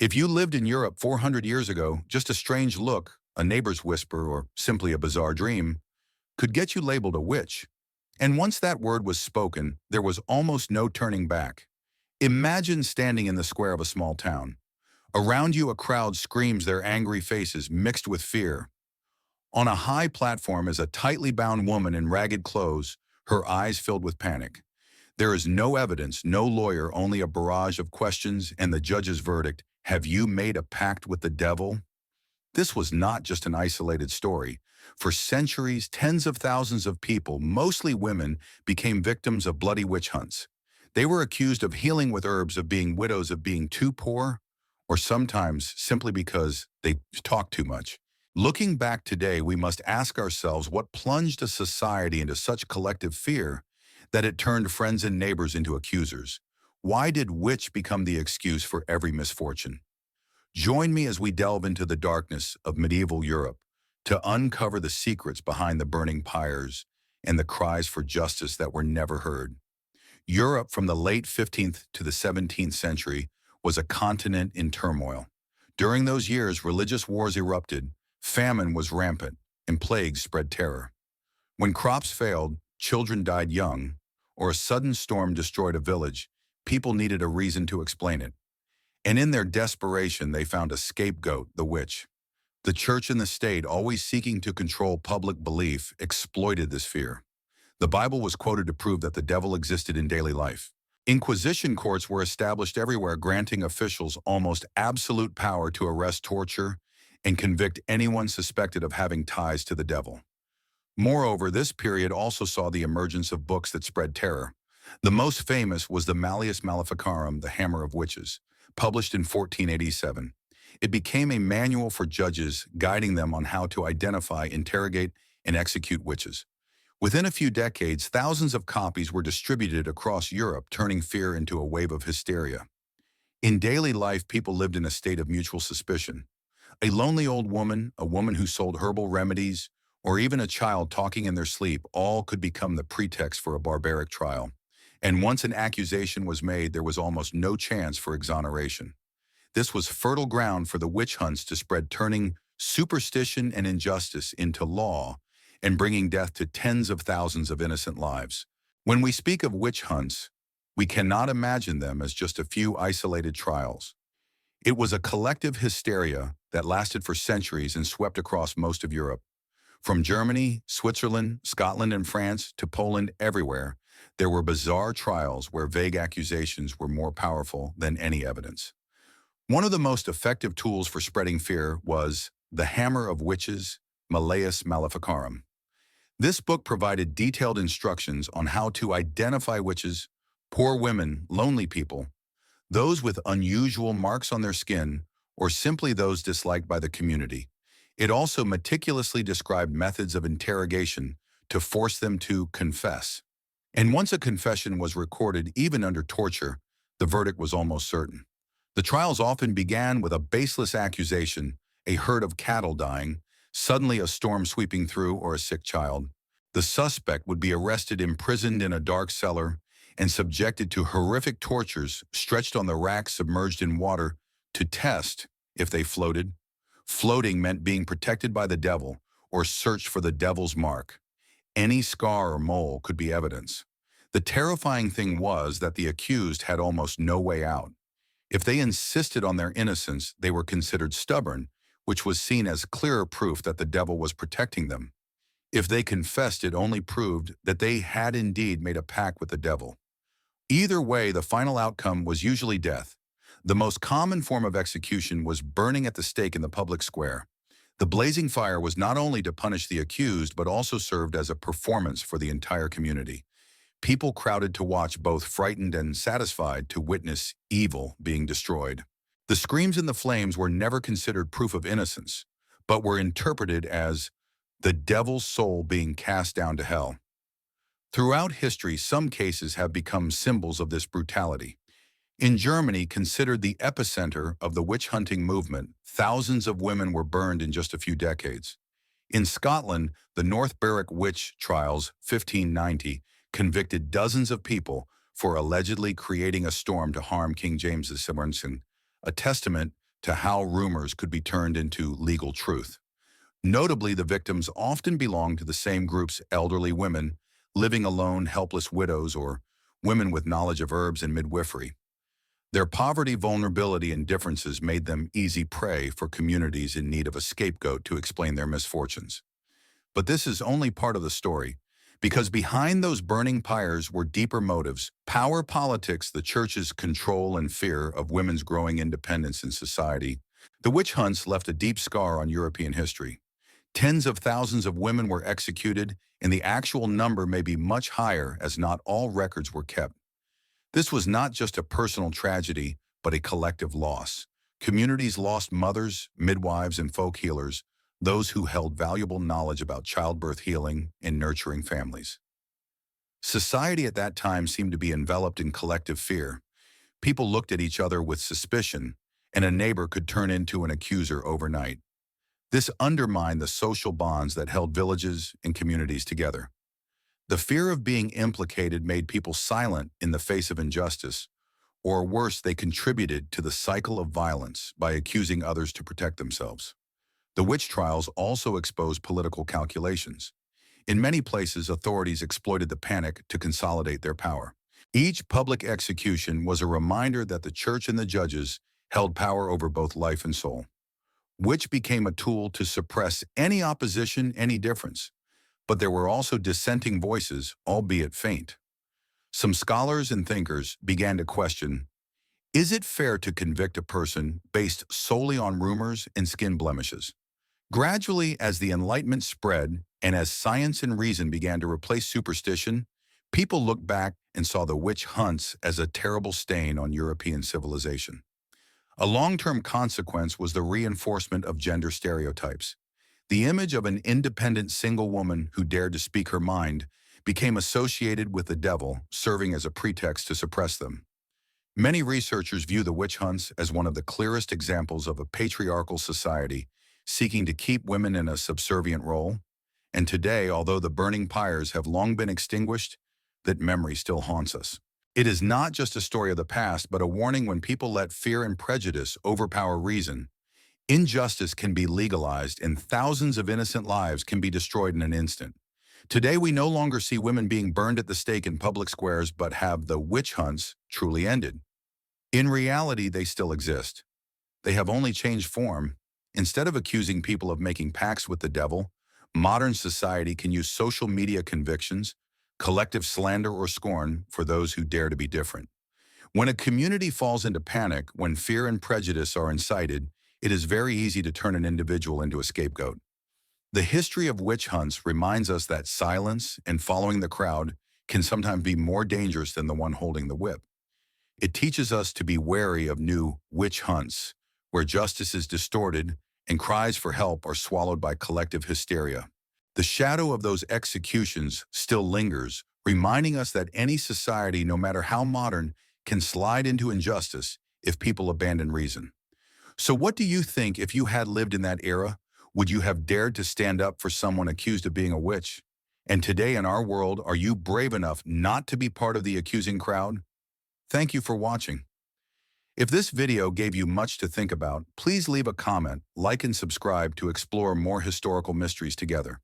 If you lived in Europe 400 years ago, just a strange look, a neighbor's whisper, or simply a bizarre dream could get you labeled a witch. And once that word was spoken, there was almost no turning back. Imagine standing in the square of a small town. Around you, a crowd screams, their angry faces mixed with fear. On a high platform is a tightly bound woman in ragged clothes, her eyes filled with panic. There is no evidence, no lawyer, only a barrage of questions and the judge's verdict: have you made a pact with the devil? This was not just an isolated story. For centuries, tens of thousands of people, mostly women, became victims of bloody witch hunts. They were accused of healing with herbs, of being widows, of being too poor, or sometimes simply because they talked too much. Looking back today, we must ask ourselves what plunged a society into such collective fear that it turned friends and neighbors into accusers. Why did witch become the excuse for every misfortune? Join me as we delve into the darkness of medieval Europe to uncover the secrets behind the burning pyres and the cries for justice that were never heard. Europe from the late 15th to the 17th century was a continent in turmoil. During those years, religious wars erupted, famine was rampant, and plagues spread terror. When crops failed, children died young, or a sudden storm destroyed a village, people needed a reason to explain it. And in their desperation, they found a scapegoat, the witch. The church and the state, always seeking to control public belief, exploited this fear. The Bible was quoted to prove that the devil existed in daily life. Inquisition courts were established everywhere, granting officials almost absolute power to arrest, torture, and convict anyone suspected of having ties to the devil. Moreover, this period also saw the emergence of books that spread terror. The most famous was the Malleus Maleficarum, the Hammer of Witches, published in 1487. It became a manual for judges, guiding them on how to identify, interrogate, and execute witches. Within a few decades, thousands of copies were distributed across Europe, turning fear into a wave of hysteria. In daily life, people lived in a state of mutual suspicion. A lonely old woman, a woman who sold herbal remedies, or even a child talking in their sleep, all could become the pretext for a barbaric trial. And once an accusation was made, there was almost no chance for exoneration. This was fertile ground for the witch hunts to spread, turning superstition and injustice into law and bringing death to tens of thousands of innocent lives. When we speak of witch hunts, we cannot imagine them as just a few isolated trials. It was a collective hysteria that lasted for centuries and swept across most of Europe. From Germany, Switzerland, Scotland, and France to Poland, everywhere, there were bizarre trials where vague accusations were more powerful than any evidence. One of the most effective tools for spreading fear was the Hammer of Witches, Malleus Maleficarum. This book provided detailed instructions on how to identify witches, poor women, lonely people, those with unusual marks on their skin, or simply those disliked by the community. It also meticulously described methods of interrogation to force them to confess. And once a confession was recorded, even under torture, the verdict was almost certain. The trials often began with a baseless accusation: a herd of cattle dying, suddenly a storm sweeping through, or a sick child. The suspect would be arrested, imprisoned in a dark cellar, and subjected to horrific tortures, stretched on the rack, submerged in water, to test if they floated. Floating meant being protected by the devil or searched for the devil's mark. Any scar or mole could be evidence. The terrifying thing was that the accused had almost no way out. If they insisted on their innocence, they were considered stubborn, which was seen as clearer proof that the devil was protecting them. If they confessed, it only proved that they had indeed made a pact with the devil. Either way, the final outcome was usually death. The most common form of execution was burning at the stake in the public square. The blazing fire was not only to punish the accused, but also served as a performance for the entire community. People crowded to watch, both frightened and satisfied to witness evil being destroyed. The screams in the flames were never considered proof of innocence, but were interpreted as the devil's soul being cast down to hell. Throughout history, some cases have become symbols of this brutality. In Germany, considered the epicenter of the witch-hunting movement, thousands of women were burned in just a few decades. In Scotland, the North Berwick witch trials, 1590, convicted dozens of people for allegedly creating a storm to harm King James II, a testament to how rumors could be turned into legal truth. Notably, the victims often belonged to the same groups: elderly women, living alone, helpless widows, or women with knowledge of herbs and midwifery. Their poverty, vulnerability, and differences made them easy prey for communities in need of a scapegoat to explain their misfortunes. But this is only part of the story, because behind those burning pyres were deeper motives: power, politics, the church's control, and fear of women's growing independence in society. The witch hunts left a deep scar on European history. Tens of thousands of women were executed, and the actual number may be much higher, as not all records were kept. This was not just a personal tragedy, but a collective loss. Communities lost mothers, midwives, and folk healers, those who held valuable knowledge about childbirth, healing, and nurturing families. Society at that time seemed to be enveloped in collective fear. People looked at each other with suspicion, and a neighbor could turn into an accuser overnight. This undermined the social bonds that held villages and communities together. The fear of being implicated made people silent in the face of injustice, or worse, they contributed to the cycle of violence by accusing others to protect themselves. The witch trials also exposed political calculations. In many places, authorities exploited the panic to consolidate their power. Each public execution was a reminder that the church and the judges held power over both life and soul, which became a tool to suppress any opposition, any difference. But there were also dissenting voices, albeit faint. Some scholars and thinkers began to question, is it fair to convict a person based solely on rumors and skin blemishes? Gradually, as the Enlightenment spread and as science and reason began to replace superstition, people looked back and saw the witch hunts as a terrible stain on European civilization. A long-term consequence was the reinforcement of gender stereotypes. The image of an independent single woman who dared to speak her mind became associated with the devil, serving as a pretext to suppress them. Many researchers view the witch hunts as one of the clearest examples of a patriarchal society seeking to keep women in a subservient role. And today, although the burning pyres have long been extinguished, that memory still haunts us. It is not just a story of the past, but a warning: when people let fear and prejudice overpower reason, injustice can be legalized and thousands of innocent lives can be destroyed in an instant. Today, we no longer see women being burned at the stake in public squares, but have the witch hunts truly ended. In reality, they still exist. They have only changed form. Instead of accusing people of making pacts with the devil, modern society can use social media convictions, collective slander, or scorn for those who dare to be different. When a community falls into panic, when fear and prejudice are incited, it is very easy to turn an individual into a scapegoat. The history of witch hunts reminds us that silence and following the crowd can sometimes be more dangerous than the one holding the whip. It teaches us to be wary of new witch hunts, where justice is distorted and cries for help are swallowed by collective hysteria. The shadow of those executions still lingers, reminding us that any society, no matter how modern, can slide into injustice if people abandon reason. So what do you think? If you had lived in that era, would you have dared to stand up for someone accused of being a witch? And today in our world, are you brave enough not to be part of the accusing crowd? Thank you for watching. If this video gave you much to think about, please leave a comment, like, and subscribe to explore more historical mysteries together.